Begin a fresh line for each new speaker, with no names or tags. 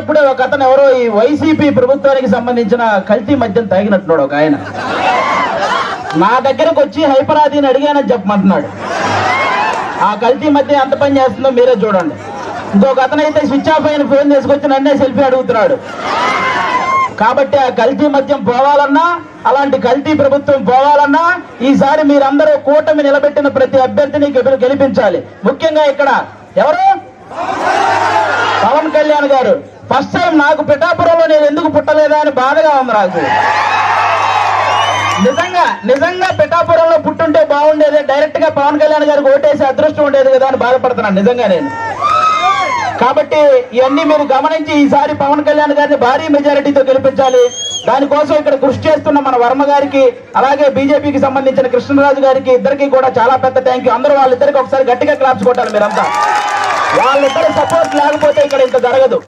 తాగేటప్పుడే ఒక అతను ఎవరో ఈ వైసీపీ ప్రభుత్వానికి సంబంధించిన కల్తీ మద్యం తాగినట్టున్నాడు ఒక ఆయన. నా దగ్గరకు వచ్చి హైపరాదిని అడిగానని చెప్పమంటున్నాడు. ఆ కల్తీ మద్యం ఎంత పని చేస్తుందో మీరే చూడండి. ఇంకొక అతను అయితే స్విచ్ ఆఫ్ అయిన ఫోన్ తీసుకొచ్చి నన్నే సెల్ఫీ అడుగుతున్నాడు. కాబట్టి ఆ కల్తీ మద్యం పోవాలన్నా, అలాంటి కల్తీ ప్రభుత్వం పోవాలన్నా ఈసారి మీరందరూ కూటమి నిలబెట్టిన ప్రతి అభ్యర్థిని గెలిపించాలి. ముఖ్యంగా ఇక్కడ ఎవరు? పవన్ కళ్యాణ్ గారు. ఫస్ట్ టైం నాకు పిఠాపురంలో నేను ఎందుకు పుట్టలేదా అని బాధగా ఉంది నాకు. నిజంగా పిఠాపురంలో పుట్టుంటే బాగుండేది, డైరెక్ట్ గా పవన్ కళ్యాణ్ గారికి ఓటేసి అదృష్టం ఉండేది కదా అని బాధపడుతున్నాను నిజంగా నేను. కాబట్టి ఇవన్నీ మీరు గమనించి ఈసారి పవన్ కళ్యాణ్ గారిని భారీ మెజారిటీతో గెలిపించాలి. దానికోసం ఇక్కడ కృషి చేస్తున్న మన వర్మ గారికి, అలాగే బీజేపీకి సంబంధించిన కృష్ణరాజు గారికి, ఇద్దరికి కూడా చాలా పెద్ద థ్యాంక్ యూ. అందరూ వాళ్ళిద్దరికి ఒకసారి గట్టిగా క్లాప్స్ కొట్టాలి మీరంతా. వాళ్ళిద్దరు సపోర్ట్ లేకపోతే ఇక్కడ ఇంత జరగదు.